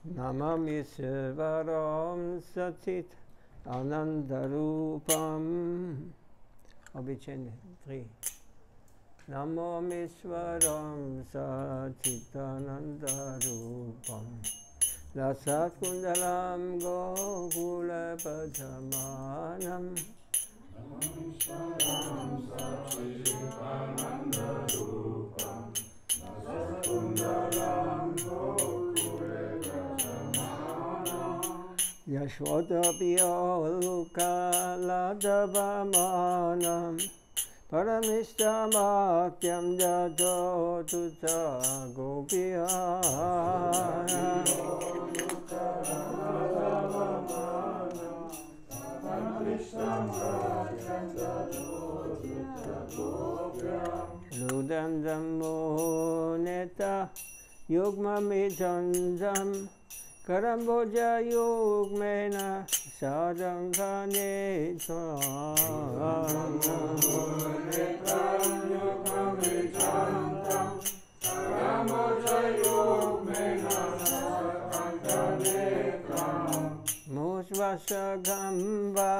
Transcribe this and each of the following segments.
Namami Svaram Satit Anandarupam. Obicende 3. Namami Svaram Satit Anandarupam. Radha Kundalam Gokula Pajamanam. Namami Svaram Satit Anandarupam. Radha Kundalam Gokula Pajamanam. Yashodapiya Kaladavamanam. Paramishtamākyam jato tuta gopiyā. Ludam dammo neta yugmamidandam. Karamboja yugmena sadhankanetva. Musvasagamba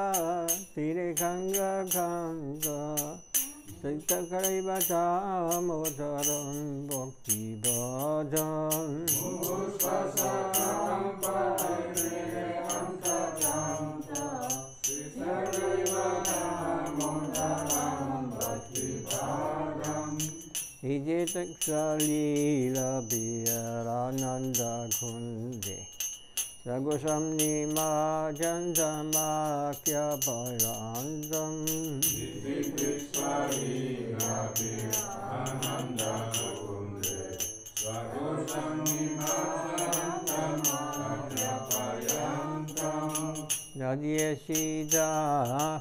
tirikanga kanga. Siktakaribata modaram bhakti bhajan. Musvasagamba tirikanga kanga. Siktakaribata modaram bhakti bhajan. Ijetak salila biyarananda kunde. Goswami Majandamakya Parandam. Yadya Sita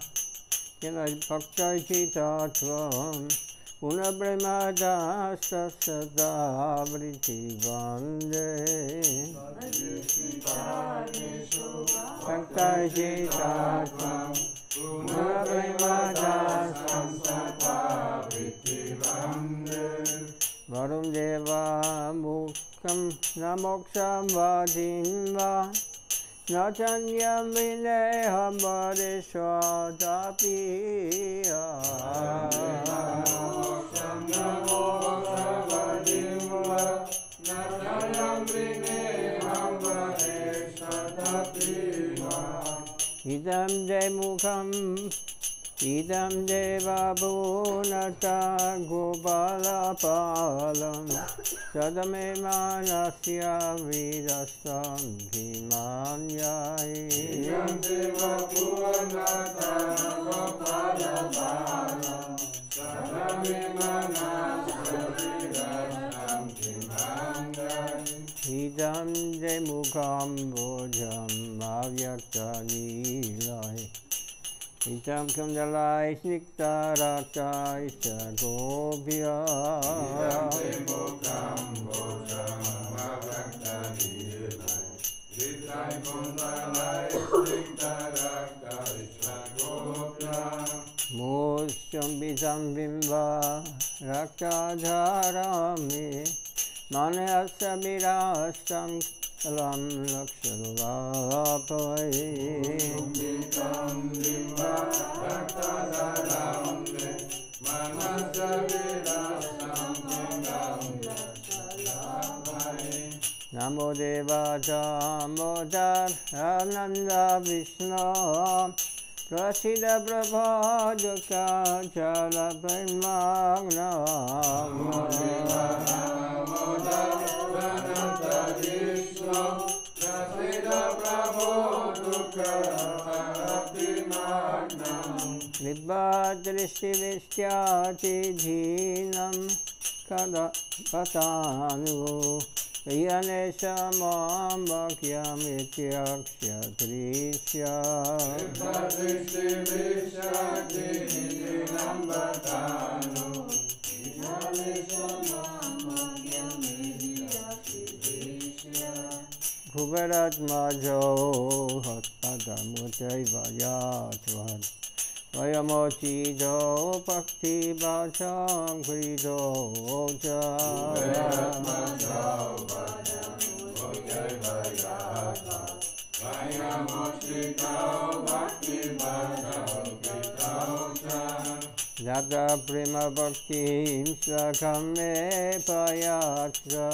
Bhakta Sita Tvam Punabrahmada Sasada Vriti Vande. Bhakta Sita Tvam Punabrahmada Sasada Vriti Vande. Varum Deva Mukham Namoksam Vadinva. Nachanyam vineham variswadapiya. Idam de mukham, idam deva bhunata gopala palam. Sadame manasya vidasam bhimanyai. Idam deva bhunata gopala palam. Sadame manasya vidasam bhimanyai. Idam de mukham bhojam avyakta nilai. Idam kundalai sniktaraktai sagobhya. Idam de mukham bhojam avyakta nilai. Idam kundalai sniktaraktai sagobhya. Mosham bidam bimba rakadharami. Mane asa mirastam kalam lakshanulapai. Bidam bimba rakadharami. Manasa virastam kalam lakshanulapai. Namo Deva Damodar Ananda Vishnu. Prasida Prabha Jaka Chala Brahmagna. Namo Deva Damodar Ananda Vishnu. Prasida Prabha Jaka Chala Brahmagna. Nibhadristi Vishyati Dhinam Kada Patanu. Yanesha Mam Bhakyam Ityaksha Trisya. Nibhadristi Vishyati Dhinam Patanu. Yanesha Mam Bhakyam Ityaksha Trisya. Bhuvarat Majo Hatpadamutai Vayatvad. Vayamochido Bhakti Bhacham Krido Cha. Bhakti Sakam Me Payatra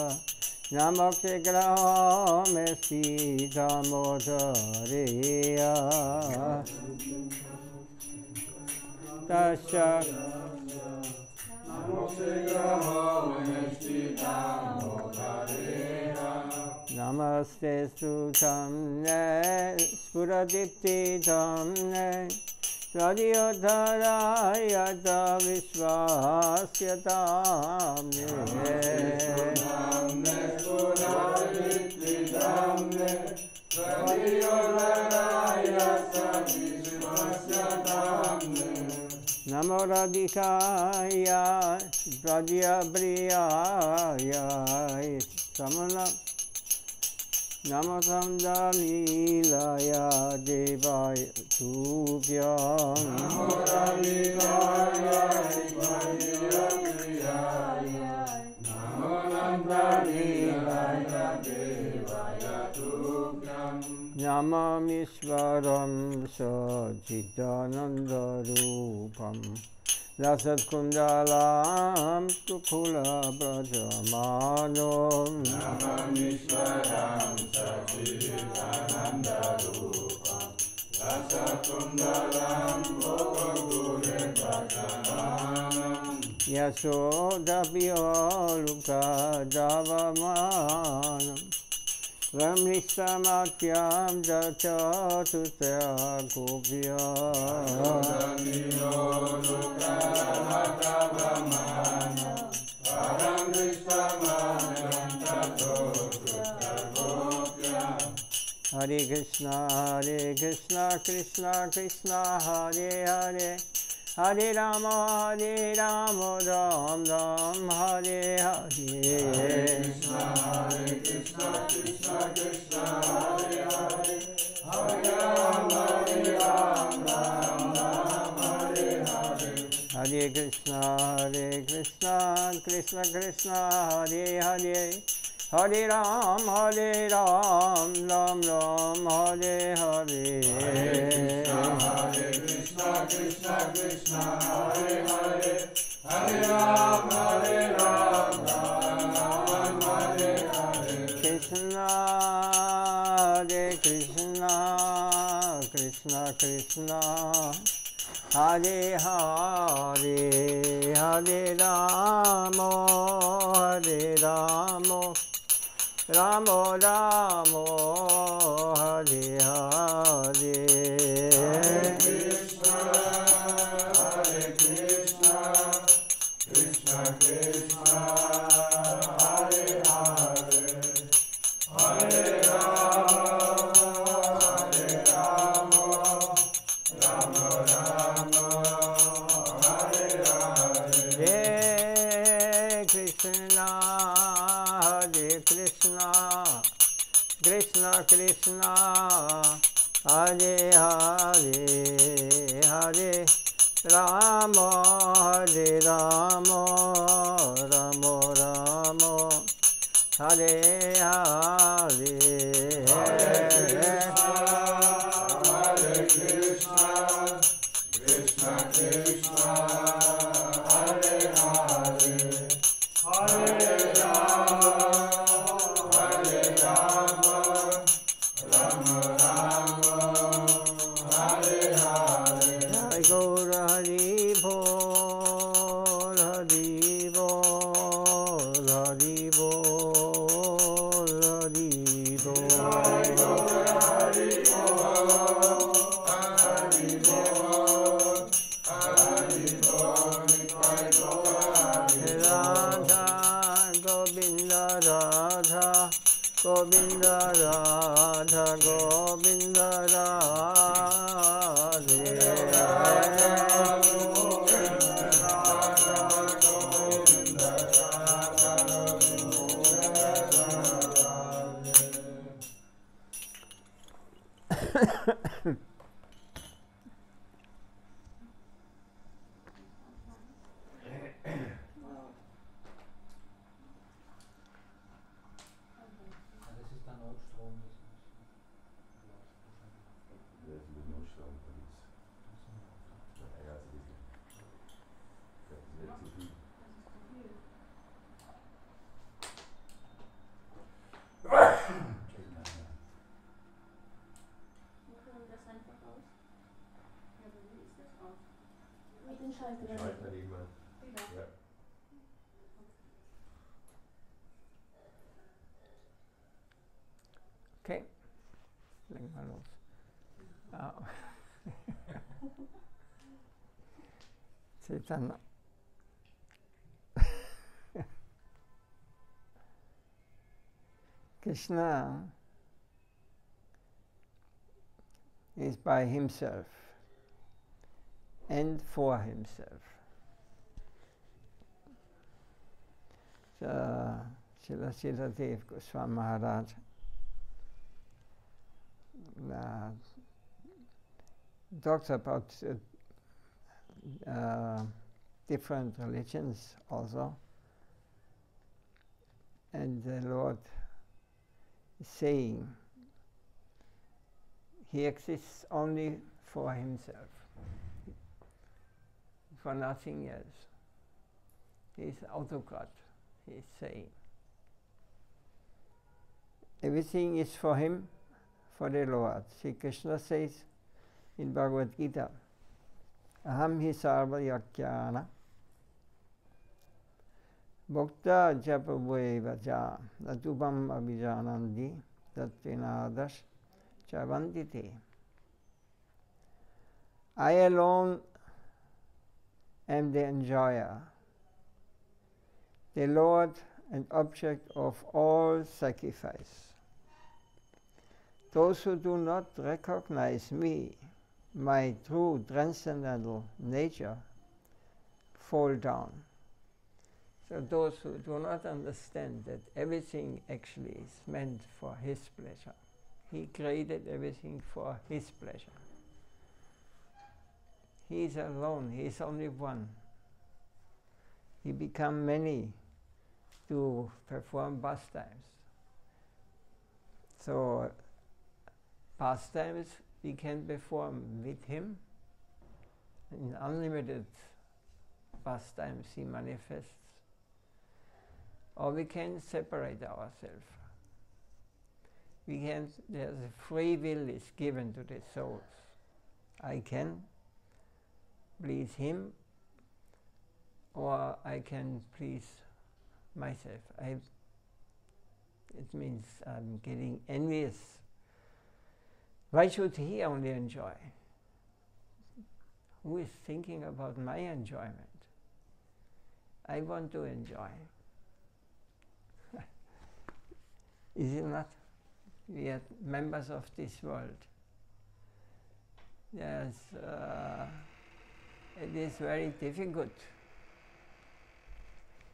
Namakse Graham Sita Motareya Tasha Namaste Sutamne Spuradipti Tamne Radhyodharayata Vishwasyatamne Namo Radhikaya Pradyabriyaya Samana Namo Samdalilaya Devaya Tubhyam Namo Radhikaya Pradyabriyaya Namo Samdalilaya Devaya Tubhyam Namamishwaram Sachidananda Rupam Rasat Kundalam Tukula Brajamanom Namamishwaram Sachidananda Rupam Rasat Kundalam Tukula Brajamanom Yasodabhyoluka Davamanam Ramnishamatyam Jachatutya Gopya Hare Krishna, Krishna Krishna, Hare Hare Hare Rama, Ram Ram, Hare Hare Hare Krishna, Krishna Krishna, Hare Hare Hare Rama, Ram Ram, Hare Hare Hare Krishna, Krishna Krishna, Hare Hare Hare Ram, Ram Ram, Hare Hare Hare Krishna, Krishna Krishna, Hare Hare Hare Ram, Ram Ram, Hare Hare Krishna, Hare Krishna, Krishna Krishna, Hare Hare Hare Rama, Ramo Ramo, Hare Hare Hare Krishna, Krishna Krishna, Hare Hare Hare Rama, Ramo Ramo, Hare Hare Hare Krishna, Krishna Krishna, Hare Hare Hare Rama, Ramo Ramo, Hare Hare Hare Krishna, Krishna Krishna, Hare Hare Hare Govinda Radha Govinda Radhe Scheiterima. Ja. Okay, leg mal los. Chaitanya. Krishna is by himself and for himself. Srila Goswami Maharaj talks about different religions also, and the Lord is saying he exists only for himself, for nothing else. He is autocrat, he is saying. Everything is for him, for the Lord. Sri Krishna says in Bhagavad Gita, Aham hi sarva yakyana bhakta japaveva ja natubam abhijanandi tatvinadas chavandite. I alone am the enjoyer, the Lord and object of all sacrifice. Those who do not recognize me, my true transcendental nature, fall down. So those who do not understand that everything actually is meant for his pleasure. He created everything for his pleasure. He is alone, he is only one. He became many to perform pastimes. So pastimes we can perform with him. In unlimited pastimes he manifests. Or we can separate ourselves. There's a free will is given to the souls. I can please him, or I can please myself. It means I'm getting envious. Why should he only enjoy? Who is thinking about my enjoyment? I want to enjoy. Is it not? We are members of this world. Yes, it is very difficult.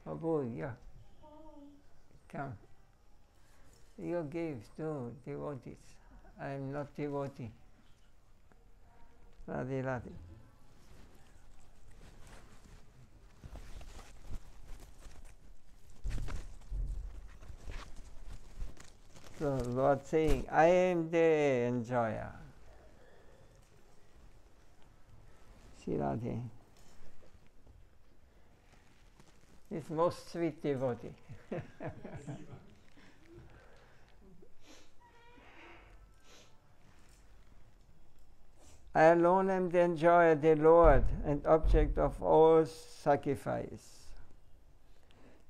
Oh boy, yeah. Come. You give to devotees. I am not devotee. Radhe Radhe. So Lord saying, I am the enjoyer. See Radhe. It's most sweet devotee. I alone am the enjoyer, the Lord, and object of all sacrifice.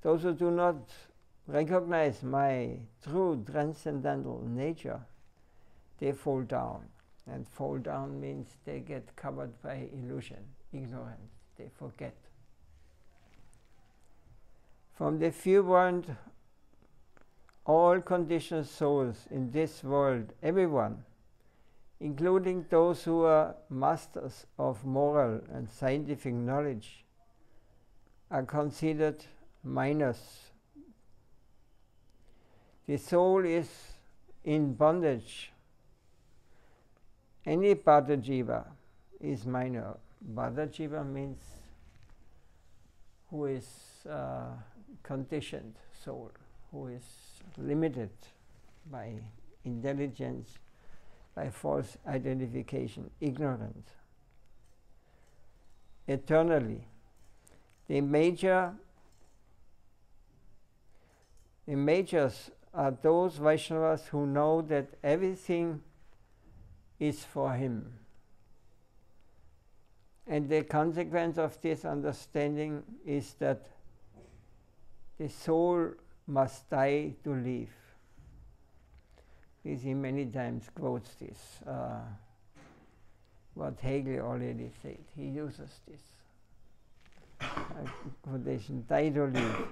Those who do not recognize my true transcendental nature, they fall down. And fall down means they get covered by illusion, ignorance, they forget. From the viewpoint, all conditioned souls in this world, everyone, including those who are masters of moral and scientific knowledge, are considered minors. The soul is in bondage. Any Bhadra Jiva is minor. Bhadra Jiva means who is conditioned soul, who is limited by intelligence, by false identification, ignorant. Eternally, the majors are those Vaishnavas who know that everything is for him. And the consequence of this understanding is that the soul must die to live. He many times quotes this, what Hegel already said. He uses this quotation, die to live.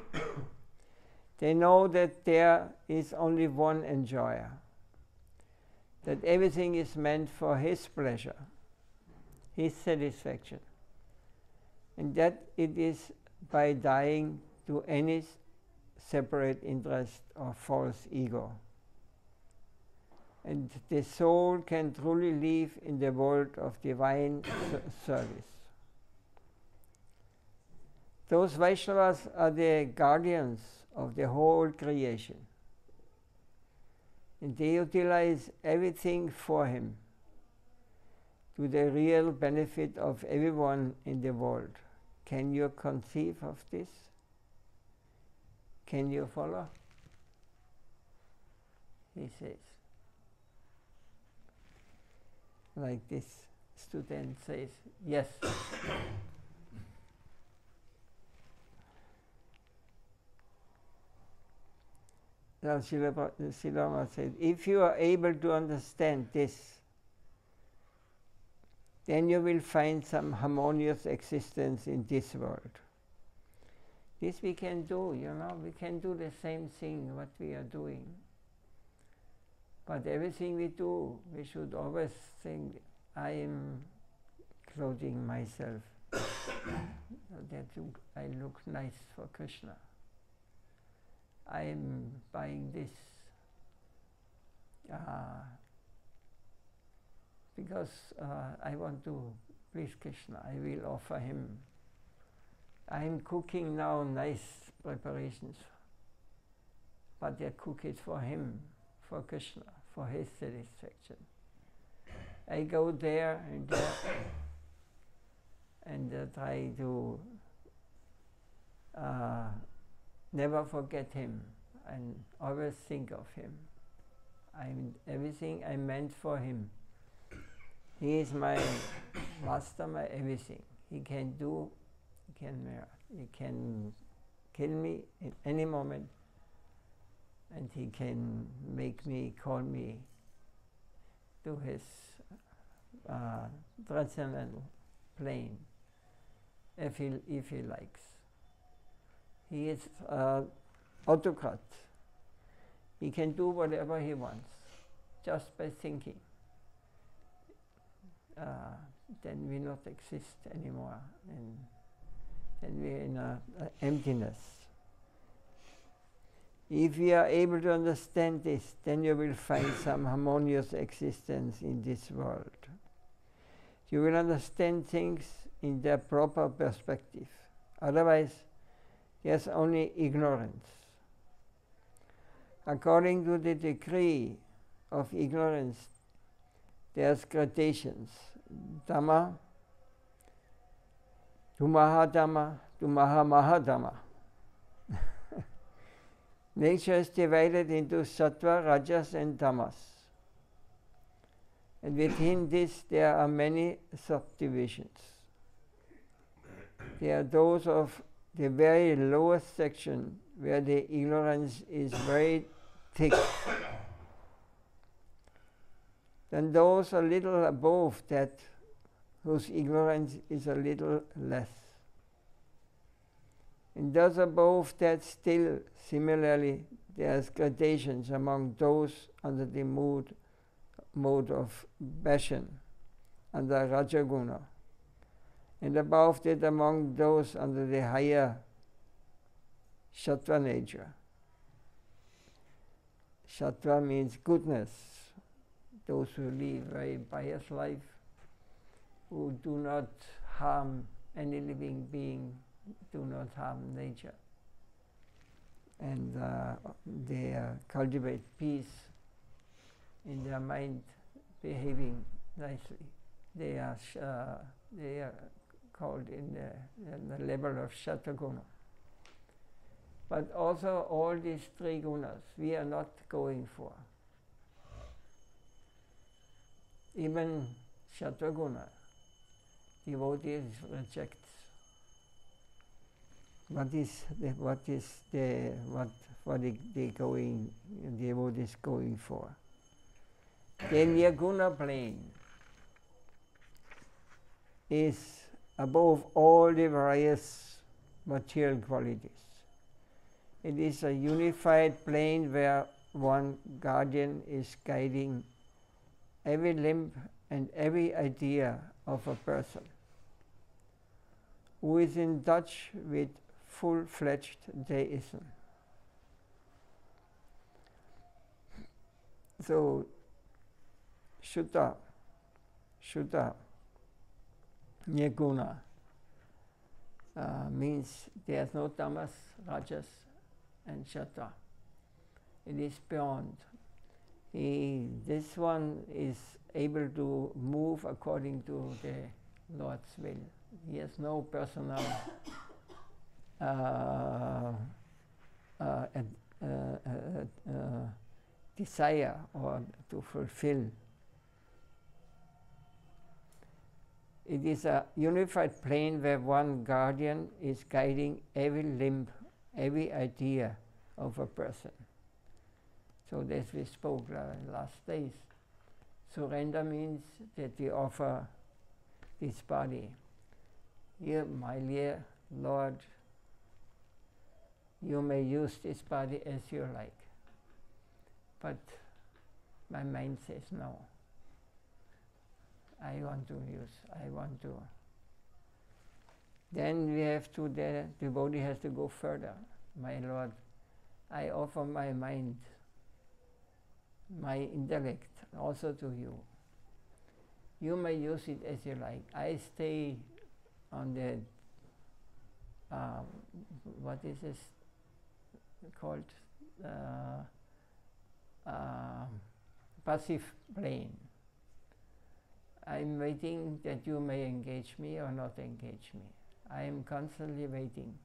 They know that there is only one enjoyer, that everything is meant for his pleasure, his satisfaction, and that it is by dying to any separate interest or false ego. And the soul can truly live in the world of divine service. Those Vaishnavas are the guardians of the whole creation. And they utilize everything for him to the real benefit of everyone in the world. Can you conceive of this? Can you follow? He says. Like this student says, yes. Now Srila said, if you are able to understand this, then you will find some harmonious existence in this world. This we can do, we can do the same thing what we are doing. But everything we do, we should always think, I am clothing myself that I look nice for Krishna. I am buying this because I want to please Krishna. I will offer him. I am cooking now nice preparations, but I cook it for him, for Krishna, for his satisfaction. I go there and there and try to never forget him and always think of him. Everything I meant for him. He is my master, my everything. He can do, he can kill me at any moment, and he can make me, call me to his transcendental plane if he likes. He is autocrat. He can do whatever he wants just by thinking. Then we not exist anymore, and then we're in emptiness. If we are able to understand this, then you will find some harmonious existence in this world. You will understand things in their proper perspective. Otherwise, there's only ignorance. According to the degree of ignorance, there's gradations. Dhamma, to Mahadhamma, to Mahamahadhamma. Nature is divided into sattva, rajas and tamas. And within this there are many subdivisions. There are those of the very lowest section where the ignorance is very thick. Then those a little above that, whose ignorance is a little less. And those above that still, similarly, there's gradations among those under the mode of passion, under Rajaguna. And above that among those under the higher Sattva nature. Sattva means goodness. Those who live a very pious life, who do not harm any living being, do not harm nature. And they cultivate peace in their mind, behaving nicely. They are called in the level of Shataguna. But also all these three gunas we are not going for. Even Shataguna, devotees reject. What the devotees going for? The Nirguna plane is above all the various material qualities. It is a unified plane where one guardian is guiding every limb and every idea of a person who is in touch with full-fledged deism. So, Shuddha, Nirguna, means there's no tamas, rajas, and Shatta. It is beyond. This one is able to move according to the Lord's will. He has no personal desire or to fulfill. It is a unified plane where one guardian is guiding every limb, every idea of a person. So as we spoke last days, surrender means that we offer this body. Here, my dear Lord, you may use this body as you like, but my mind says no. I want to. Then we have to, the devotee has to go further. My Lord, I offer my mind, my intellect also to you. You may use it as you like. I stay on the, what is this called? Passive plane. I'm waiting that you may engage me or not engage me. I am constantly waiting,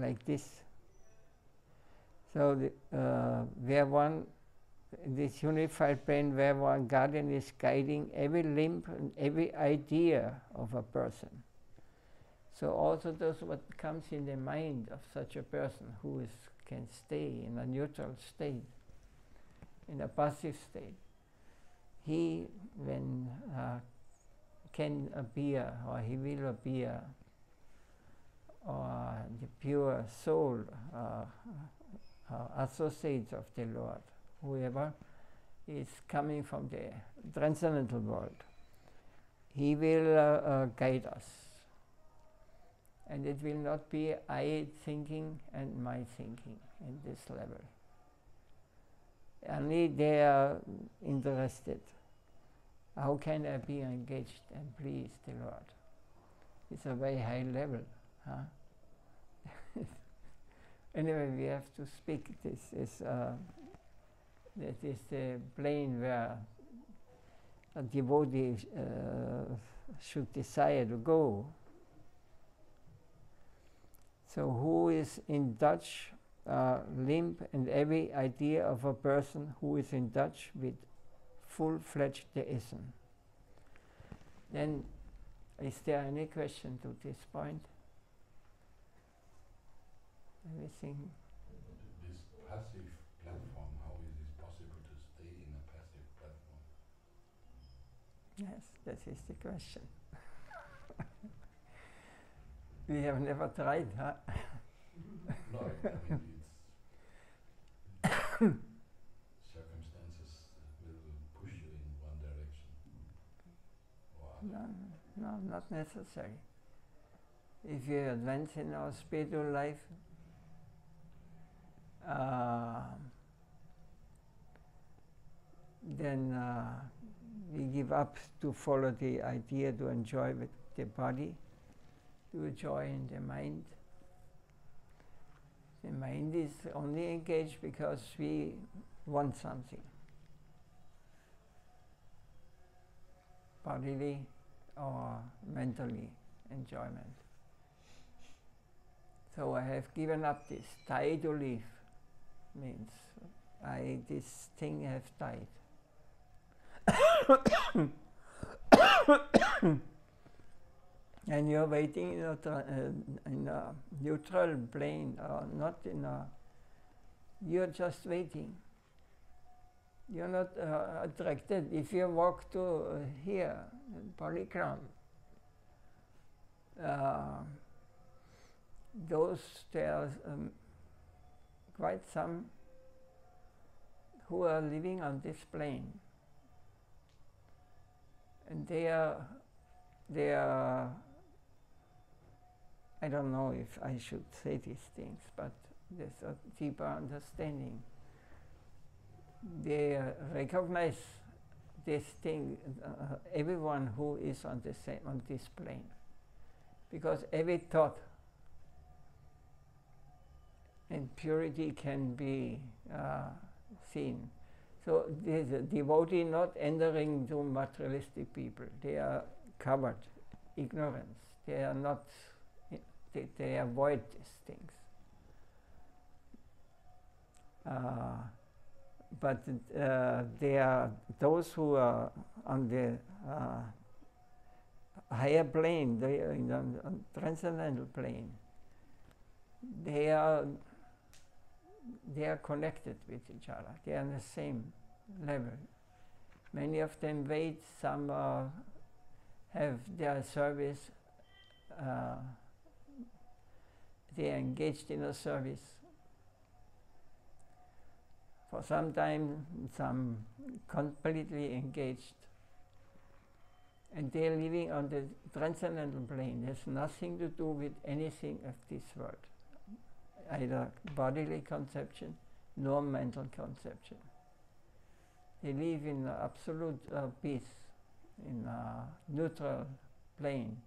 like this. So this unified plane where one guardian is guiding every limb and every idea of a person. So also those what comes in the mind of such a person who can stay in a neutral state, in a passive state. He, when can appear, or he will appear, or the pure soul, associates of the Lord, whoever is coming from the transcendental world, he will guide us. And it will not be I thinking and my thinking in this level. Only they are interested. How can I be engaged and please the Lord? It's a very high level. Huh? Anyway, we have to speak. This is that is the plane where a devotee should desire to go. So who is in touch, limb and every idea of a person who is in touch with full-fledged deism. Then, is there any question to this point? Anything? This passive platform, how is it possible to stay in a passive platform? Yes, that is the question. We have never tried, huh? No, I mean it's circumstances will push you in one direction. Or No, not necessary. If you advance in our spiritual life, then we give up to follow the idea to enjoy with the body, to joy in the mind. The mind is only engaged because we want something, bodily or mentally enjoyment. So I have given up this. Die to live means this thing has died. And you're waiting in a neutral plane, not in a. You're just waiting. You're not attracted. If you walk to here, Polygram, there are quite some who are living on this plane, and they are. I don't know if I should say these things, but there's a deeper understanding. They recognize this thing, everyone who is on this plane, because every thought and purity can be seen. So there's a devotee not entering to materialistic people. They are covered, ignorance. They are not. They avoid these things. But there are those who are on the higher plane, they are in the transcendental plane. They are connected with each other. They are on the same level. Many of them wait. Some have their service. They are engaged in a service. For some time, some completely engaged. And they are living on the transcendental plane. There's nothing to do with anything of this world, either bodily conception nor mental conception. They live in absolute peace, in a neutral plane.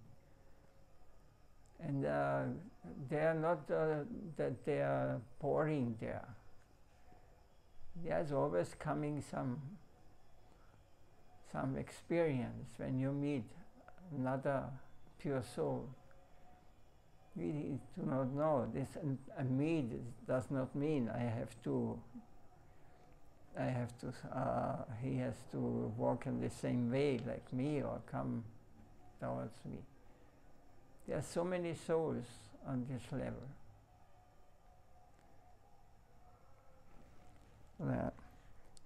And they are not that they are pouring there. There's always coming some experience when you meet another pure soul. We do not know this. Me does not mean I have to. He has to walk in the same way like me or come towards me. There are so many souls on this level.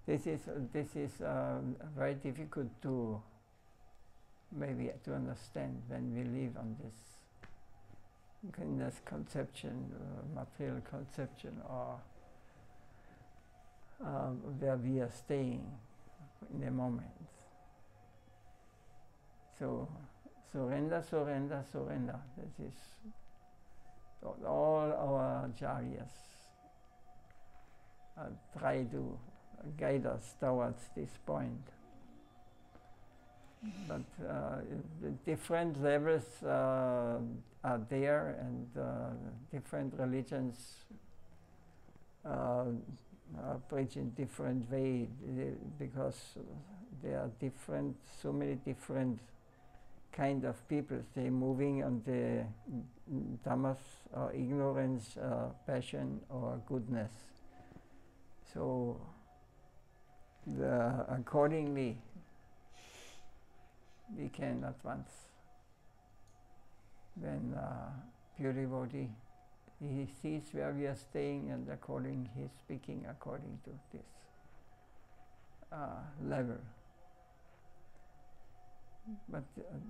This is very difficult to understand when we live on this conception, material conception, or where we are staying in the moment. So surrender, surrender, surrender. This is all our acharyas try to guide us towards this point. But the different levels are there, and different religions preach in different way, because there are so many different kind of people. They're moving on the tamas, or ignorance, passion, or goodness. So accordingly we can advance. When pure devotee, he sees where we are staying, and he's speaking according to this level. But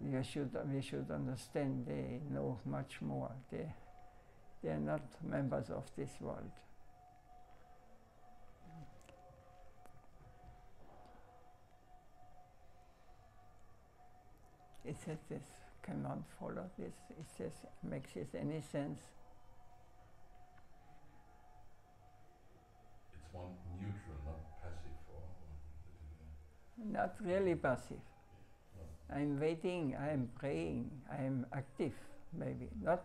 we should understand they know much more. They are not members of this world. It says this, cannot follow this. It says, makes it any sense? It's one neutral, not passive, or not really passive. no. I'm waiting, I'm praying, I'm active, maybe. Not.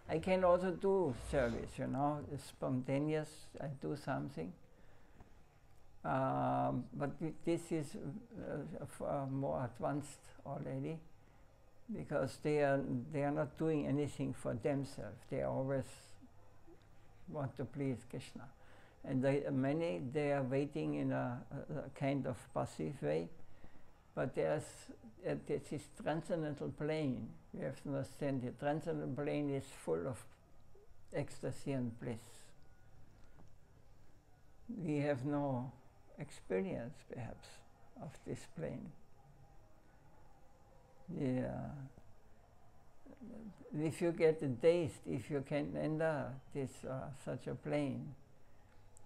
I can also do service, it's spontaneous. I do something. But this is more advanced already, because they are not doing anything for themselves. They always want to please Krishna, and they are waiting in a kind of passive way, But there's this transcendental plane. You have to understand the transcendental plane is full of ecstasy and bliss. We have no experience, perhaps, of this plane. Yeah. If you get a taste, if you can enter this such a plane,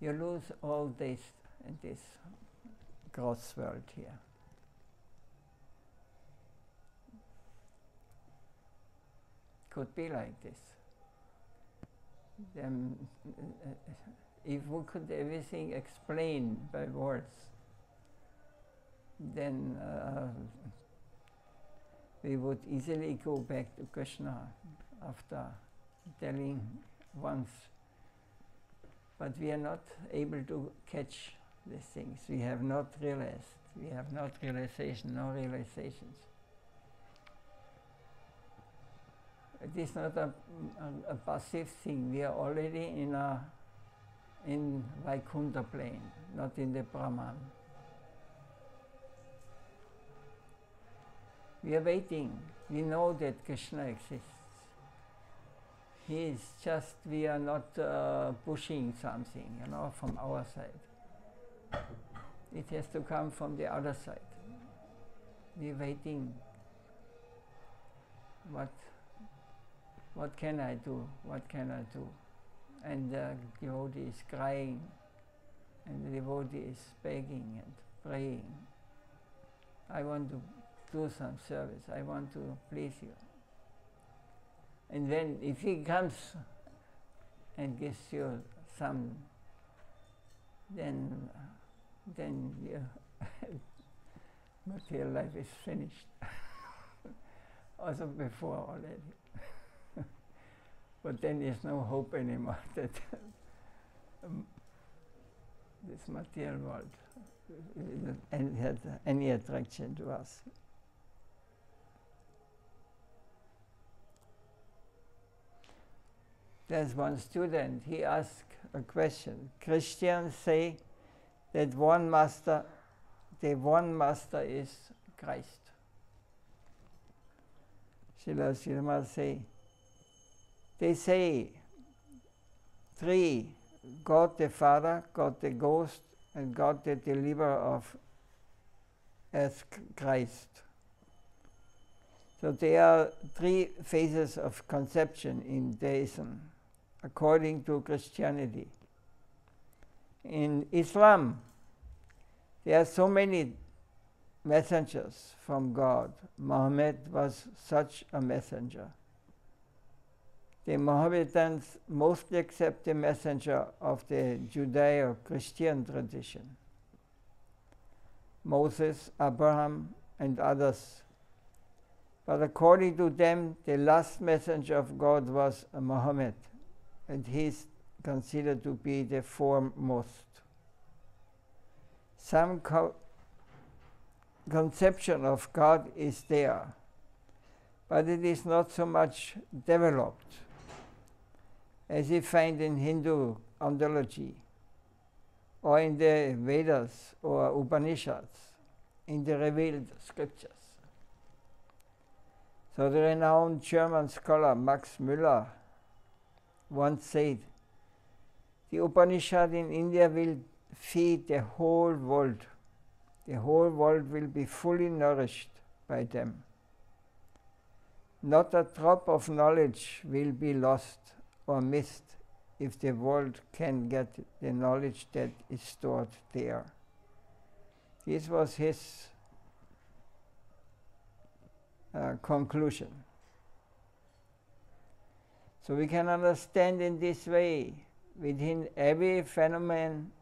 you lose all taste in this gross world here. Could be like this. Then, if we could everything explain by words, then we would easily go back to Krishna after telling once. But we are not able to catch these things. We have not realized. We have not realization, no realizations. It is not a passive thing. We are already in Vaikuntha plane, not in the Brahman. We are waiting. We know that Krishna exists. He is just, we are not pushing something, from our side. It has to come from the other side. We are waiting. What can I do? What can I do? And the devotee is crying, and the devotee is begging and praying. I want to do some service. I want to please you. And then if he comes and gives you some, then your material life is finished. Also before already. But then there's no hope anymore that this material world has any attraction to us. There's one student, he asked a question. Christians say that the one master is Christ. Srila say, they say three, God the Father, God the Ghost, and God the Deliverer of as Christ. So there are three phases of conception in deism, according to Christianity. In Islam, there are so many messengers from God. Muhammad was such a messenger. The Mohammedans mostly accept the messenger of the Judeo-Christian tradition. Moses, Abraham, and others. But according to them, the last messenger of God was Muhammad, and he is considered to be the foremost. Some conception of God is there, but it is not so much developed as you find in Hindu ontology, or in the Vedas or Upanishads, in the revealed scriptures. So the renowned German scholar Max Müller once said, the Upanishad in India will feed the whole world. The whole world will be fully nourished by them. Not a drop of knowledge will be lost or missed if the world can get the knowledge that is stored there. This was his conclusion. So we can understand in this way, within every phenomenon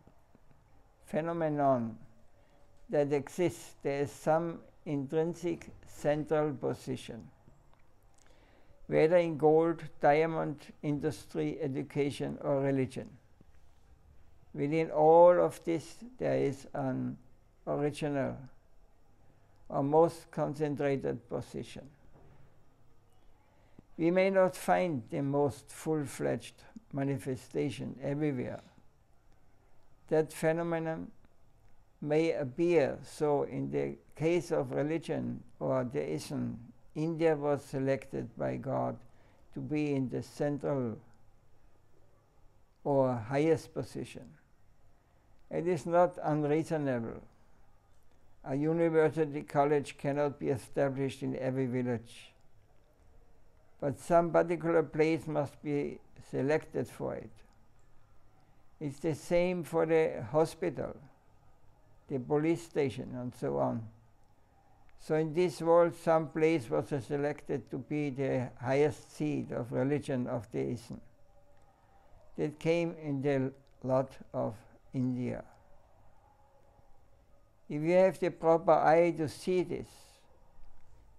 that exists, there is some intrinsic central position. Whether in gold, diamond, industry, education, or religion. Within all of this, there is an original or most concentrated position. We may not find the most full-fledged manifestation everywhere. That phenomenon may appear so in the case of religion or deism, India was selected by God to be in the central or highest position. It is not unreasonable. A university college cannot be established in every village, but some particular place must be selected for it. It's the same for the hospital, the police station, and so on. So in this world, some place was selected to be the highest seat of religion of deism. That came in the lot of India. If we have the proper eye to see this,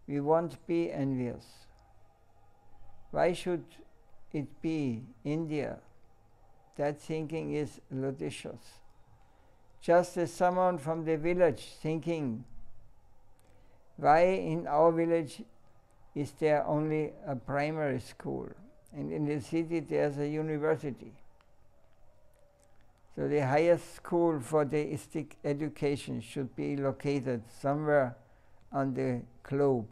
we won't be envious. Why should it be India? That thinking is ludicrous. Just as someone from the village thinking, why in our village is there only a primary school, and in the city there's a university? So the highest school for deistic education should be located somewhere on the globe.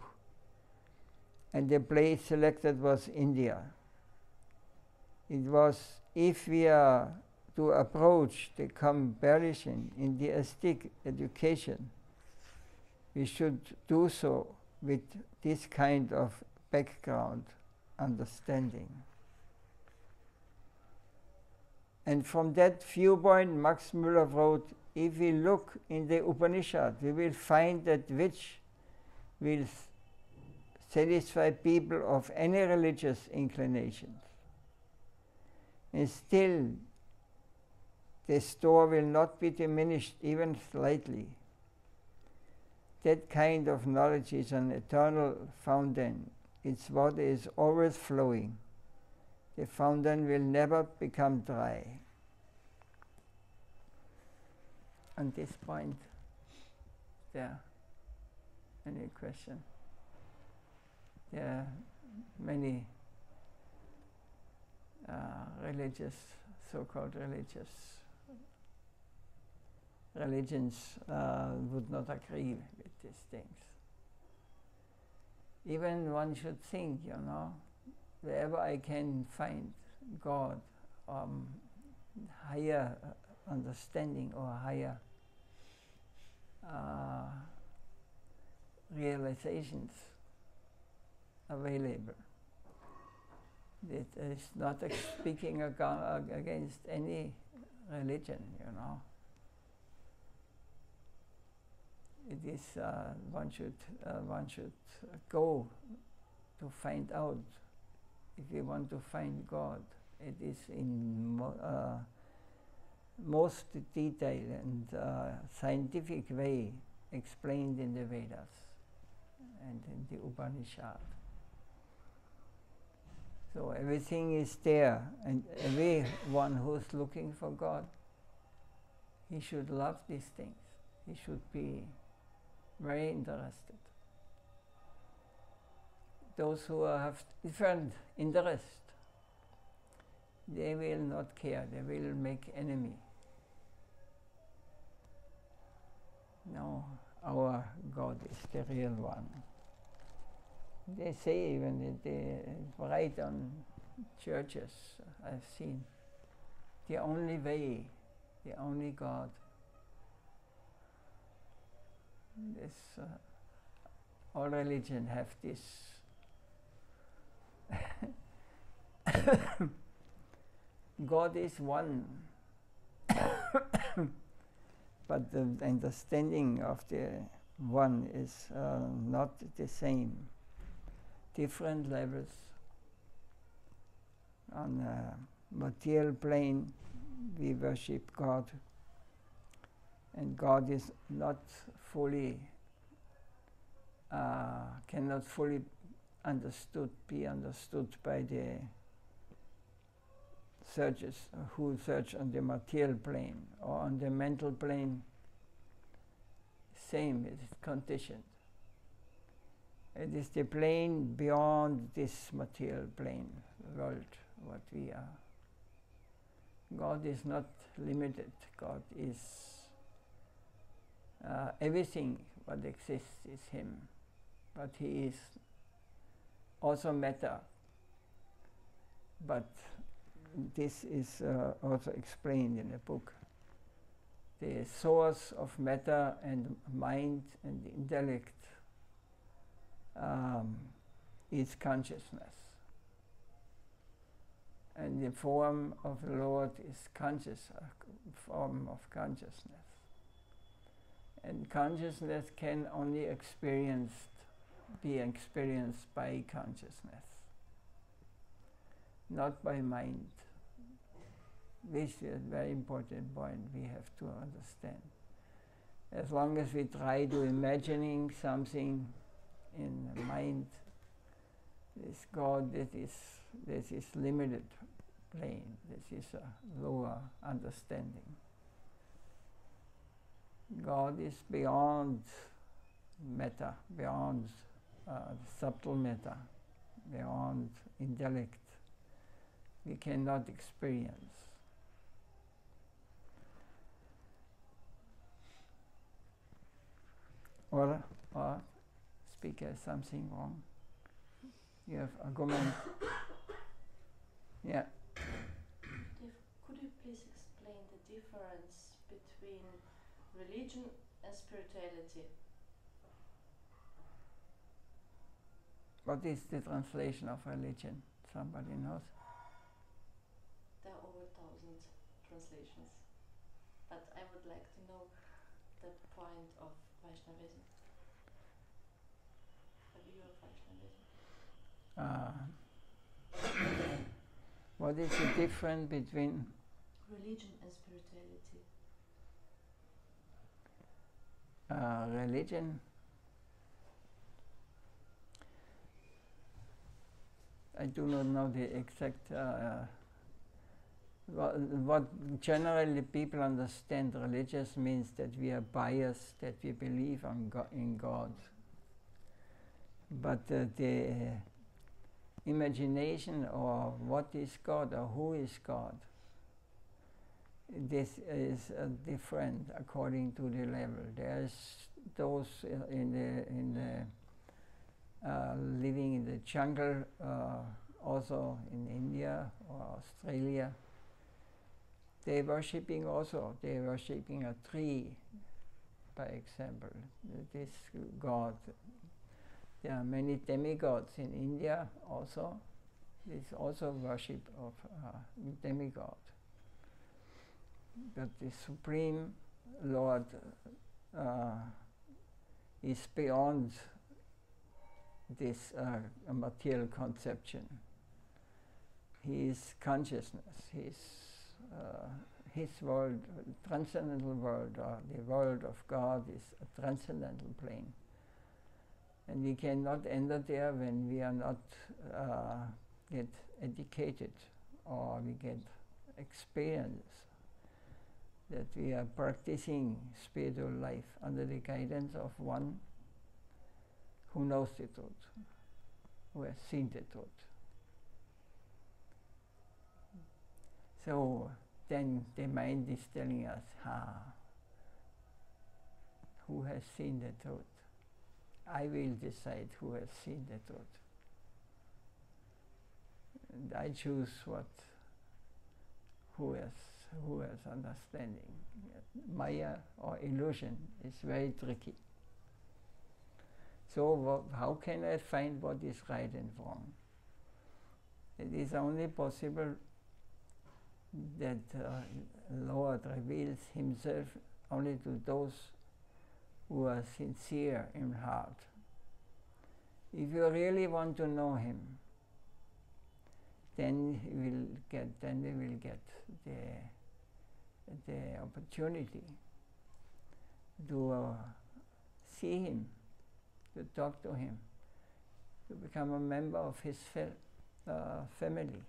And the place selected was India. It was, if we are to approach the comparison in deistic education, we should do so with this kind of background understanding. And from that viewpoint, Max Müller wrote, if we look in the Upanishad, we will find that which will satisfy people of any religious inclinations. And still, the store will not be diminished even slightly. That kind of knowledge is an eternal fountain. Its water is always flowing. The fountain will never become dry. On this point, there, any question? There are many religious, so-called religions would not agree with these things. Even one should think, wherever I can find God, higher understanding or higher realizations available. It is not speaking against any religion, It is one should go to find out. If you want to find God, it is in most detail and scientific way explained in the Vedas and in the Upanishad. So everything is there, and everyone who is looking for God, he should love these things. He should be very interested. Those who have different interests, they will not care, they will make enemy. No, our God is the real one. They say even that they write on churches, I've seen, the only way, the only God. This, all religion have this God is one, but the understanding of the one is not the same. Different levels. On a material plane, we worship God, and God is not fully, cannot fully be understood by the searchers who search on the material plane or on the mental plane. Same, it is conditioned. It is the plane beyond this material plane world, what we are. God is not limited. God is everything what exists is Him. But He is also matter. But this is also explained in the book. The source of matter and mind and intellect is consciousness. And the form of the Lord is conscious, a form of consciousness. And consciousness can only be experienced by consciousness, not by mind. This is a very important point we have to understand. As long as we try to imagining something in the mind, this God, this is limited plane. This is a lower understanding. God is beyond matter, beyond subtle matter, beyond intellect. We cannot experience. Or speaker, something wrong? You have argument? Yeah. Could you please explain the difference between religion and spirituality? What is the translation of religion? Somebody knows? There are over 1,000 translations. But I would like to know the point of Vaishnavism. The view of Vaishnavism. What is the difference between religion and spirituality? Religion? I do not know the exact what generally people understand religious means that we are biased, that we believe in God. But the imagination or what is God or who is God, this is different according to the level. There's those in the living in the jungle, also in India or Australia. They're worshipping a tree, by example, this God. There are many demigods in India also. There's also worship of demigod. But the Supreme Lord is beyond this material conception. He is consciousness. His world, transcendental world, or the world of God, is a transcendental plane. And we cannot enter there when we are not get educated or we get experience that we are practicing spiritual life under the guidance of one who knows the truth, who has seen the truth. So then the mind is telling us, who has seen the truth? I will decide who has seen the truth. And I choose who has understanding. Maya or illusion is very tricky. So how can I find what is right and wrong? It is only possible that Lord reveals Himself only to those who are sincere in heart. If you really want to know Him, then we will get the opportunity to see Him, to talk to Him, to become a member of His family,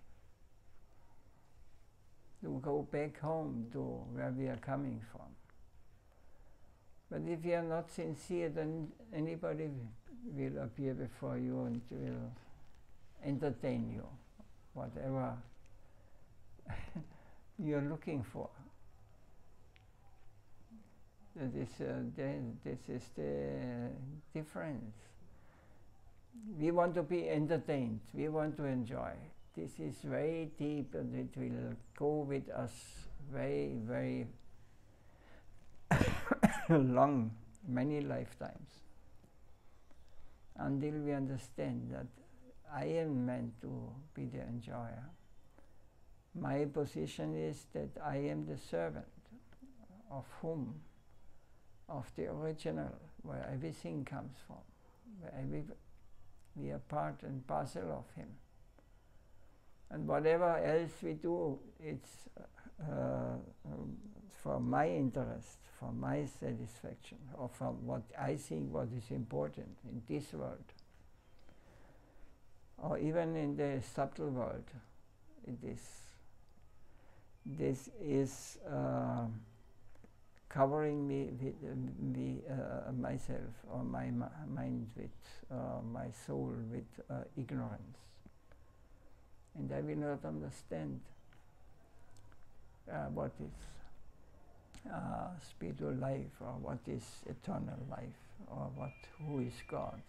to go back home to where we are coming from. But if you are not sincere, then anybody will appear before you and will entertain you, whatever you're looking for. This is the difference. We want to be entertained. We want to enjoy. This is very deep, and it will go with us very, very long, many lifetimes, until we understand that I am meant to be the enjoyer. My position is that I am the servant of whom? Of the original, where everything comes from, where we are part and parcel of him. And whatever else we do, it's for my interest, for my satisfaction, or for what I think what is important in this world, or even in the subtle world. This is covering me with myself, or my mind with my soul with ignorance, and I will not understand what is spiritual life, or what is eternal life, or who is God.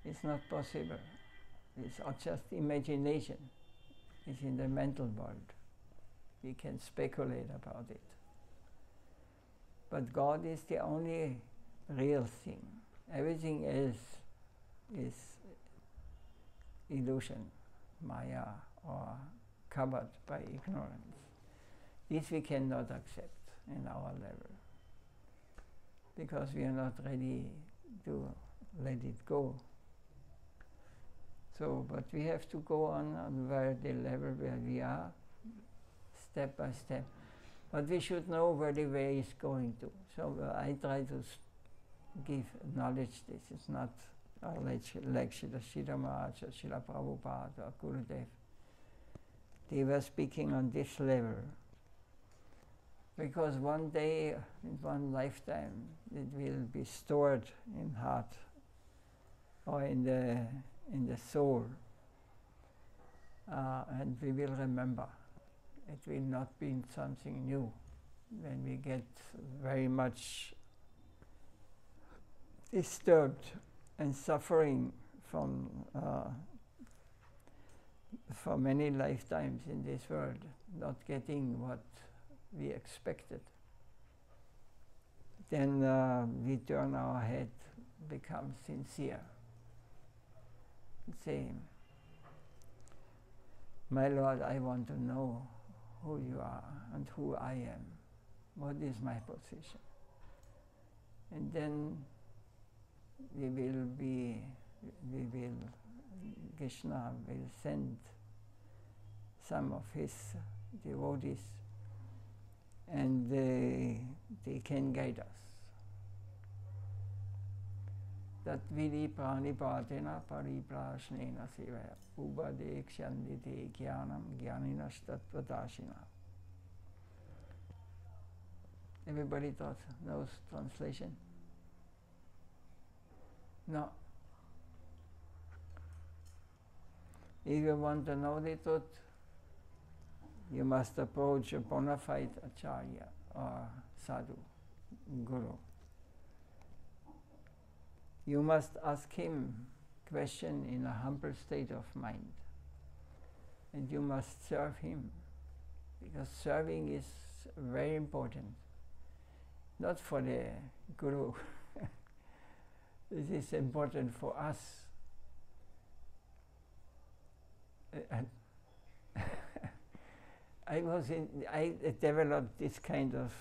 It's not possible. It's just imagination. It's in the mental world. We can speculate about it. But God is the only real thing. Everything else is illusion, maya, or covered by ignorance. This we cannot accept in our level, because we are not ready to let it go. So, but we have to go on where the level where we are, step by step. But we should know where the way is going to. So I try to give knowledge. This is not like Srila Maharaj or Srila Prabhupada or Gurudev. They were speaking on this level, because one day, in one lifetime, it will be stored in heart or in the soul, and we will remember. It will not be something new. When we get very much disturbed and suffering from for many lifetimes in this world, not getting what we expected, then we turn our head, become sincere, and say, "My Lord, I want to know who you are and who I am. What is my position?" And then Krishna will send some of his devotees, and they can guide us. Tat vidi pranipatena pariprasnena sevaya upadekshyanti jnanam jnaninas tattvadashina. Everybody knows translation? No. If you want to know the truth, you must approach a bona fide acharya or sadhu, guru. You must ask him question in a humble state of mind, and you must serve him, because serving is very important. Not for the guru. This is important for us. I developed this kind of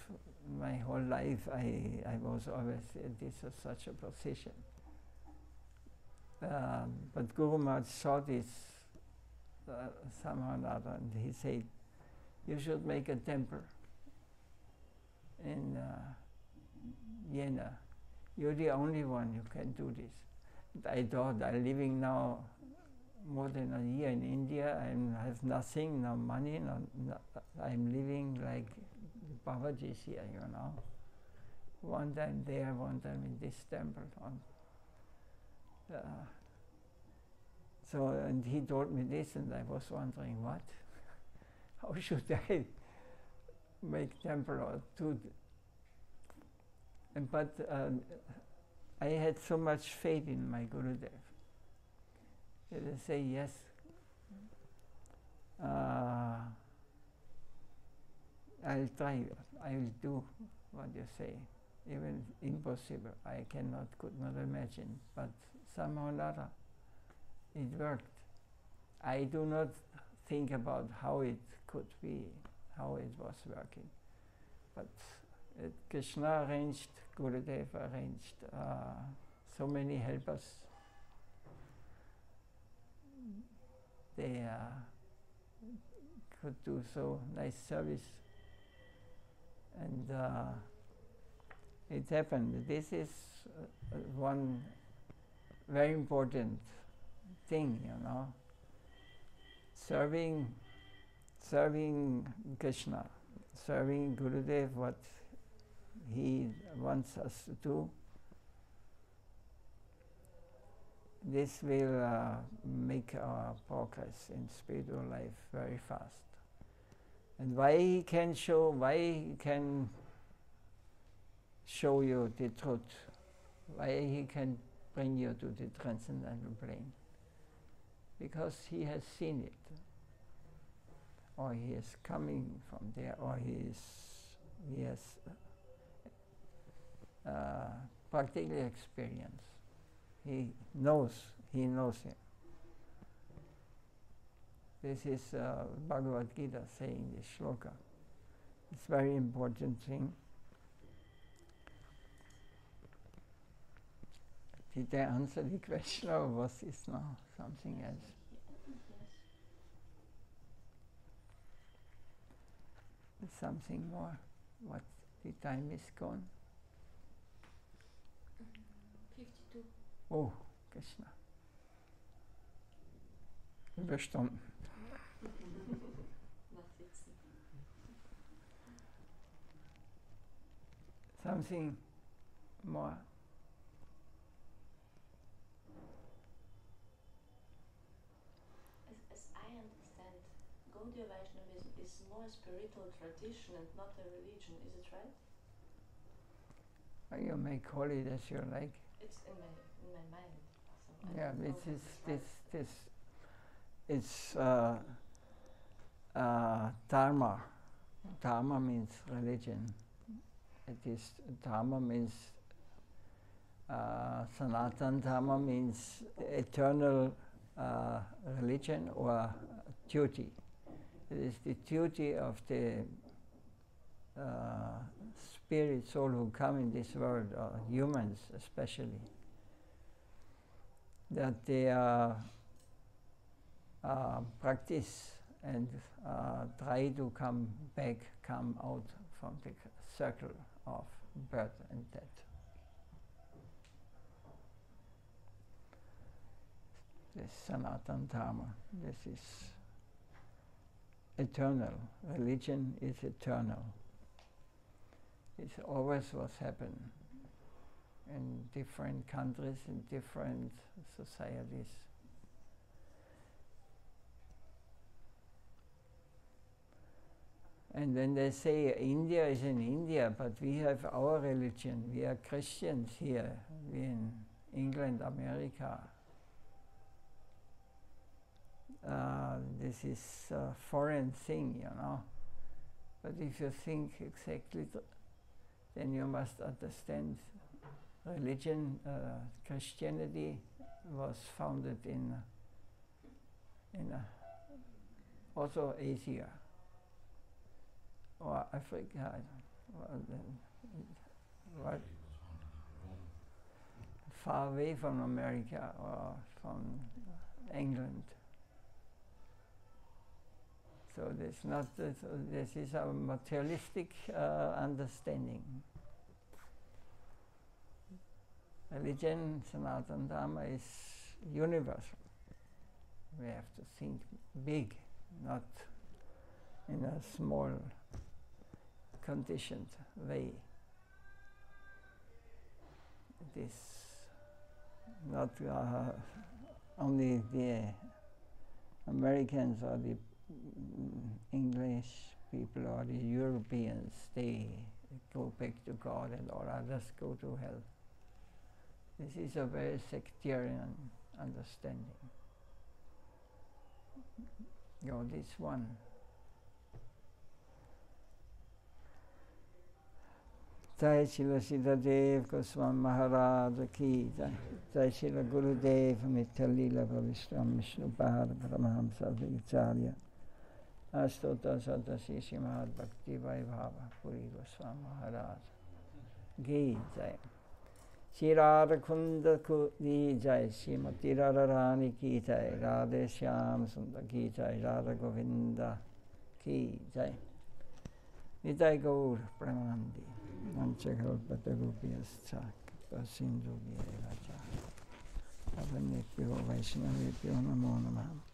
my whole life. I was always in such a position. But Guru Maharaj saw this somehow or another, and he said, "You should make a temple in Vienna. You're the only one who can do this." And I thought, I'm living now more than a year in India. I have nothing, no money. I'm living like Babaji's here, you know. One time there, one time in this temple. And he told me this, and I was wondering, what? How should I make temple or do But I had so much faith in my Gurudev that I say yes. I'll try. I'll do what you say. Even impossible, I could not imagine. But somehow or another, it worked. I do not think about how it could be, how it was working. But Krishna arranged, Gurudev arranged, so many helpers. They could do so nice service. And it happened. This is one very important thing, you know. Serving Krishna, serving Gurudev, what he wants us to do. This will make our progress in spiritual life very fast. And why he can show you the truth, why he can bring you to the transcendental plane. Because he has seen it, or he is coming from there, or he has practical experience. He knows him. This is Bhagavad Gita saying this shloka. It's a very important thing. Did I answer the question, or was this now something else? Something more? What? The time is gone? 52. Oh, Krishna. Überstunden. Nachsitzen. Something more? As I understand, Gaudiya Vaishnavism is more a spiritual tradition and not a religion, is it right? You may call it as you like. It's in my mind. So I Yeah, don't know this if is it's right. it's dharma. Dharma means religion. It is dharma means Sanatan Dharma means eternal religion or duty. It is the duty of the spirit soul who come in this world, or humans especially, that they practice and try to come out from the circle of birth and death. This Sanatan Dharma, this is eternal. Religion is eternal. It always was happening in different countries, in different societies. And when they say India is in India, but we have our religion, we are Christians here, we in England, America. This is a foreign thing, you know. But if you think exactly, then you must understand religion, Christianity was founded in also Asia or Africa, what, far away from America or from England. So this is a materialistic understanding. Religion, Sanatana Dharma, is universal. We have to think big, not in a small, conditioned way. It is not only the Americans or the English people or the Europeans, they go back to God and all others go to hell. This is a very sectarian understanding. This one. Jai Srila Siddhadev Goswami Maharaj ki Jai. Jai Srila Gurudev Mittalila Bhavishram Vishnu Pada Paramahamsa Vicharya Astota Sadasi Srimad Bhakti Vaibhava Puri Goswami Maharaj ki Jai. Shri Radha Kund ki Jai. Srimati Radharani ki Jai. Radhe Shyam Sundar ki Jai. Radha Govinda ki Jai. Nitai Gaur Pramanandi. Manchakalpatarupiyascha Kapasindhu Viraja Avanekyo Vaishnavekyo Namo Namah.